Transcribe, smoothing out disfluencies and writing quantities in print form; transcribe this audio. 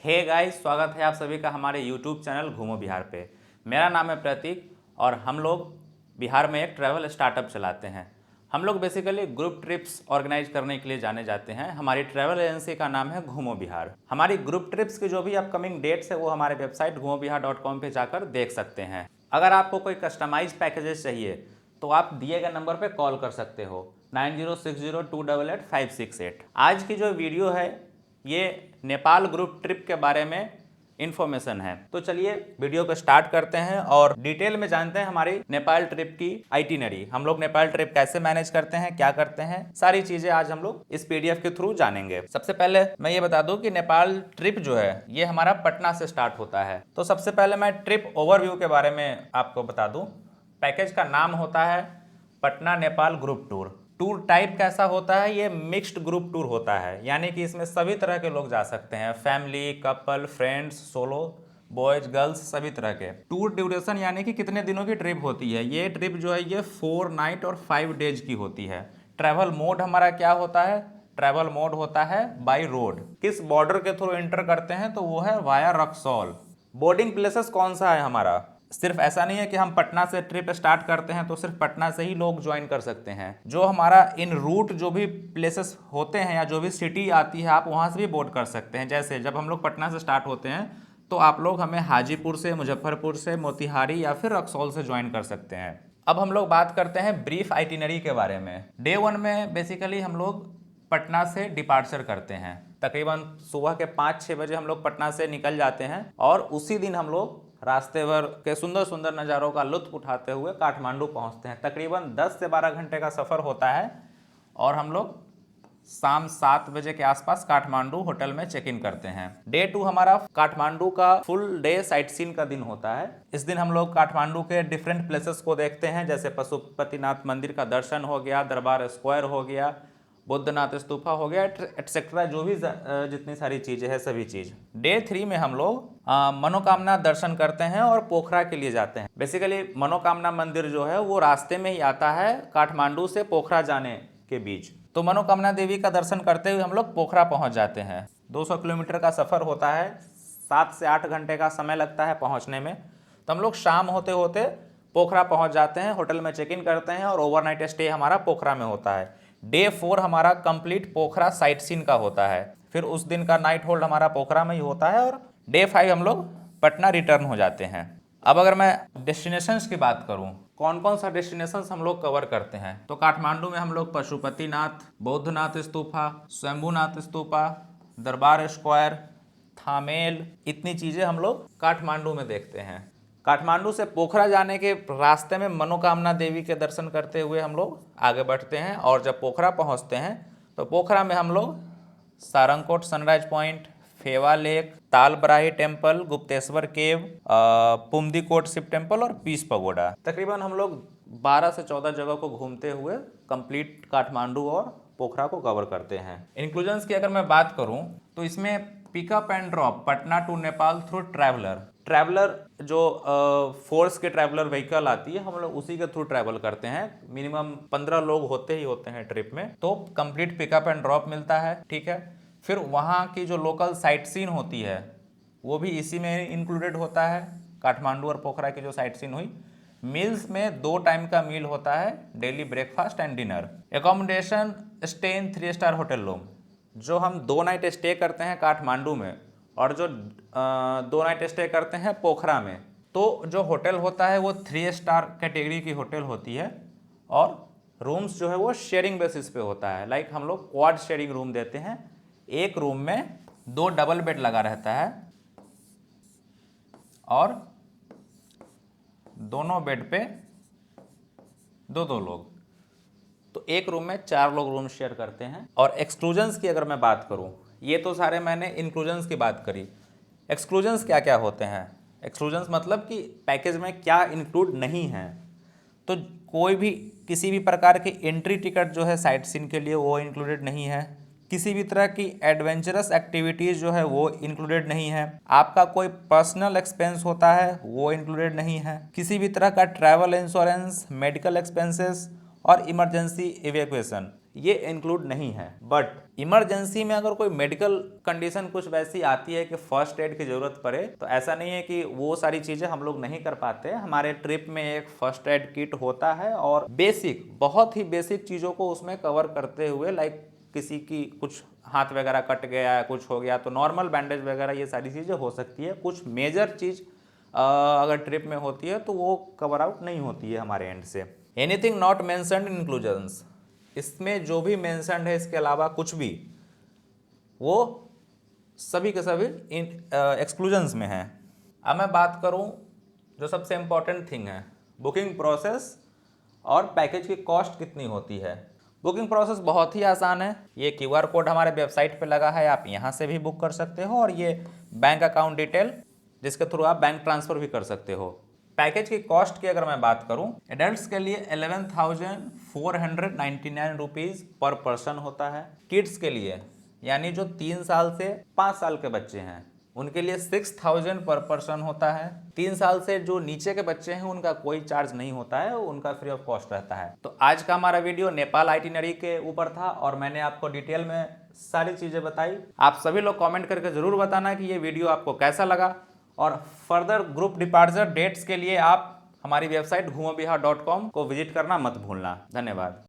Hey guys, स्वागत है आप सभी का हमारे YouTube चैनल घूमो बिहार पे। मेरा नाम है प्रतीक और हम लोग बिहार में एक ट्रैवल स्टार्टअप चलाते हैं। हम लोग बेसिकली ग्रुप ट्रिप्स ऑर्गेनाइज करने के लिए जाने जाते हैं। हमारी ट्रैवल एजेंसी का नाम है घूमो बिहार। हमारी ग्रुप ट्रिप्स की जो भी अपकमिंग डेट्स है वो हमारे वेबसाइट घूमोबिहार.com पे जाकर देख सकते हैं। अगर आपको कोई कस्टमाइज पैकेजेस चाहिए तो आप दिए गए नंबर पर कॉल कर सकते हो 9060288568। आज की जो वीडियो है ये नेपाल ग्रुप ट्रिप के बारे में इंफॉर्मेशन है। तो चलिए वीडियो को स्टार्ट करते हैं और डिटेल में जानते हैं हमारी नेपाल ट्रिप की आइटिनरी। हम लोग नेपाल ट्रिप कैसे मैनेज करते हैं, क्या करते हैं, सारी चीजें आज हम लोग इस पीडीएफ के थ्रू जानेंगे। सबसे पहले मैं ये बता दूं कि नेपाल ट्रिप जो है ये हमारा पटना से स्टार्ट होता है। तो सबसे पहले मैं ट्रिप ओवरव्यू के बारे में आपको बता दूं। पैकेज का नाम होता है Patna Nepal group tour. Tour type कैसा होता है, ये मिक्स्ड ग्रुप टूर होता है, यानी कि इसमें सभी तरह के लोग जा सकते हैं, family, couple, friends, solo, boys, girls, सभी तरह के। टूर ड्यूरेशन यानी कि कितने दिनों की ट्रिप होती है, ये ट्रिप जो है ये 4 नाइट और 5 डेज की होती है। ट्रैवल मोड हमारा क्या होता है, ट्रैवल मोड होता है बाई रोड। किस बॉर्डर के थ्रू एंटर करते हैं तो वो है वाया रक्सौल। बोर्डिंग प्लेसेस कौन सा है हमारा, सिर्फ ऐसा नहीं है कि हम पटना से ट्रिप स्टार्ट करते हैं तो सिर्फ पटना से ही लोग ज्वाइन कर सकते हैं। जो हमारा इन रूट जो भी प्लेसेस होते हैं या जो भी सिटी आती है आप वहाँ से भी बोर्ड कर सकते हैं। जैसे जब हम लोग पटना से स्टार्ट होते हैं तो आप लोग हमें हाजीपुर से, मुजफ्फरपुर से, मोतिहारी या फिर रक्सौल से ज्वाइन कर सकते हैं। अब हम लोग बात करते हैं ब्रीफ आइटिनरी के बारे में। डे 1 में बेसिकली हम लोग पटना से डिपार्चर करते हैं। तकरीबन सुबह के 5-6 बजे हम लोग पटना से निकल जाते हैं और उसी दिन हम लोग रास्ते भर के सुंदर सुंदर नज़ारों का लुत्फ उठाते हुए काठमांडू पहुंचते हैं। तकरीबन 10 से 12 घंटे का सफ़र होता है और हम लोग शाम 7 बजे के आसपास काठमांडू होटल में चेक इन करते हैं। डे 2 हमारा काठमांडू का फुल डे साइट सीन का दिन होता है। इस दिन हम लोग काठमांडू के डिफरेंट प्लेसेस को देखते हैं, जैसे पशुपतिनाथ मंदिर का दर्शन हो गया, दरबार स्क्वायर हो गया, बुद्धनाथ स्तूपा हो गया, एटसेट्रा, जो भी जितनी सारी चीज़ें हैं सभी चीज़। डे 3 में हम लोग मनोकामना दर्शन करते हैं और पोखरा के लिए जाते हैं। बेसिकली मनोकामना मंदिर जो है वो रास्ते में ही आता है काठमांडू से पोखरा जाने के बीच। तो मनोकामना देवी का दर्शन करते हुए हम लोग पोखरा पहुंच जाते हैं। 200 किलोमीटर का सफ़र होता है, 7 से 8 घंटे का समय लगता है पहुँचने में। तो हम लोग शाम होते होते पोखरा पहुँच जाते हैं, होटल में चेक इन करते हैं और ओवरनाइट स्टे हमारा पोखरा में होता है। डे 4 हमारा कंप्लीट पोखरा साइट सीन का होता है, फिर उस दिन का नाइट होल्ड हमारा पोखरा में ही होता है और डे 5 हम लोग पटना रिटर्न हो जाते हैं। अब अगर मैं डेस्टिनेशंस की बात करूं, कौन कौन सा डेस्टिनेशंस हम लोग कवर करते हैं, तो काठमांडू में हम लोग पशुपतिनाथ, बौद्धनाथ स्तूपा, स्वयंभूनाथ स्तूपा, दरबार स्क्वायर, थामेल, इतनी चीज़ें हम लोग काठमांडू में देखते हैं। काठमांडू से पोखरा जाने के रास्ते में मनोकामना देवी के दर्शन करते हुए हम लोग आगे बढ़ते हैं और जब पोखरा पहुंचते हैं तो पोखरा में हम लोग Sarangkot sunrise point, Phewa lake, Talbarahi temple, Gupteshwar cave, Pumdikot Shiva temple और पीस पगोडा, तकरीबन हम लोग 12 से 14 जगह को घूमते हुए कंप्लीट काठमांडू और पोखरा को कवर करते हैं। इंक्लूजन्स की अगर मैं बात करूं तो इसमें pickup and drop Patna to Nepal through traveller जो फोर्स के ट्रैवलर व्हीकल आती है हम लोग उसी के थ्रू ट्रैवल करते हैं। मिनिमम 15 लोग होते ही होते हैं ट्रिप में, तो कंप्लीट पिकअप एंड ड्रॉप मिलता है। ठीक है, फिर वहाँ की जो लोकल साइट सीन होती है वो भी इसी में इंक्लूडेड होता है। काठमांडू और पोखरा की जो साइट सीन हुई, मील्स में 2 टाइम का मील होता है, daily breakfast and dinner. Accommodation stay in 3 star hotel room, जो हम 2 नाइट स्टे करते हैं काठमांडू में और जो 2 नाइट स्टे करते हैं पोखरा में, तो जो होटल होता है वो 3 स्टार कैटेगरी की होटल होती है और रूम्स जो है वो शेयरिंग बेसिस पे होता है। लाइक हम लोग क्वाड शेयरिंग रूम देते हैं, एक रूम में 2 डबल बेड लगा रहता है और दोनों बेड पे 2-2 लोग, तो एक रूम में 4 लोग रूम शेयर करते हैं। और एक्सक्लूजन्स की अगर मैं बात करूं, ये तो सारे मैंने इंक्लूजन्स की बात करी। एक्सक्लूजन्स क्या क्या होते हैं, एक्सक्लूजन्स मतलब कि पैकेज में क्या इंक्लूड नहीं है। तो कोई भी किसी भी प्रकार की एंट्री टिकट जो है साइट सीन के लिए वो इंक्लूडेड नहीं है। किसी भी तरह की एडवेंचरस एक्टिविटीज़ जो है वो इंक्लूडेड नहीं है। आपका कोई पर्सनल एक्सपेंस होता है वो इंक्लूडेड नहीं है। किसी भी तरह का ट्रैवल इंश्योरेंस, मेडिकल एक्सपेंसेस और इमरजेंसी इवैक्यूएशन, ये इंक्लूड नहीं है। बट इमरजेंसी में अगर कोई मेडिकल कंडीशन कुछ वैसी आती है कि फर्स्ट एड की ज़रूरत पड़े, तो ऐसा नहीं है कि वो सारी चीज़ें हम लोग नहीं कर पाते। हमारे ट्रिप में एक फर्स्ट एड किट होता है और बेसिक, बहुत ही बेसिक चीज़ों को उसमें कवर करते हुए, लाइक किसी की कुछ हाथ वगैरह कट गया है, कुछ हो गया, तो नॉर्मल बैंडेज वगैरह ये सारी चीज़ें हो सकती है। कुछ मेजर चीज़ अगर ट्रिप में होती है तो वो कवर आउट नहीं होती है हमारे एंड से। Anything not mentioned in inclusions, इसमें जो भी मेंशन्ड है इसके अलावा कुछ भी, वो सभी के सभी एक्सक्लूजन्स में है। अब मैं बात करूं जो सबसे इम्पॉर्टेंट थिंग है, बुकिंग प्रोसेस और पैकेज की कॉस्ट कितनी होती है। बुकिंग प्रोसेस बहुत ही आसान है। ये QR कोड हमारे वेबसाइट पे लगा है, आप यहाँ से भी बुक कर सकते हो, और ये बैंक अकाउंट डिटेल जिसके थ्रू आप बैंक ट्रांसफ़र भी कर सकते हो। पैकेज की कॉस्ट की अगर मैं बात करूं, एडल्ट्स के लिए 11,499 रुपीज़ पर पर्सन होता है। किड्स के लिए, यानी जो 3 साल से 5 साल के बच्चे हैं, उनके लिए 6,000 पर पर्सन होता है। 3 साल से जो नीचे के बच्चे हैं उनका कोई चार्ज नहीं होता है, उनका फ्री ऑफ कॉस्ट रहता है। तो आज का हमारा वीडियो नेपाल आइटिनरी के ऊपर था और मैंने आपको डिटेल में सारी चीज़ें बताई। आप सभी लोग कमेंट करके ज़रूर बताना कि ये वीडियो आपको कैसा लगा, और फर्दर ग्रुप डिपार्चर डेट्स के लिए आप हमारी वेबसाइट घुमोबिहार.com को विजिट करना मत भूलना। धन्यवाद।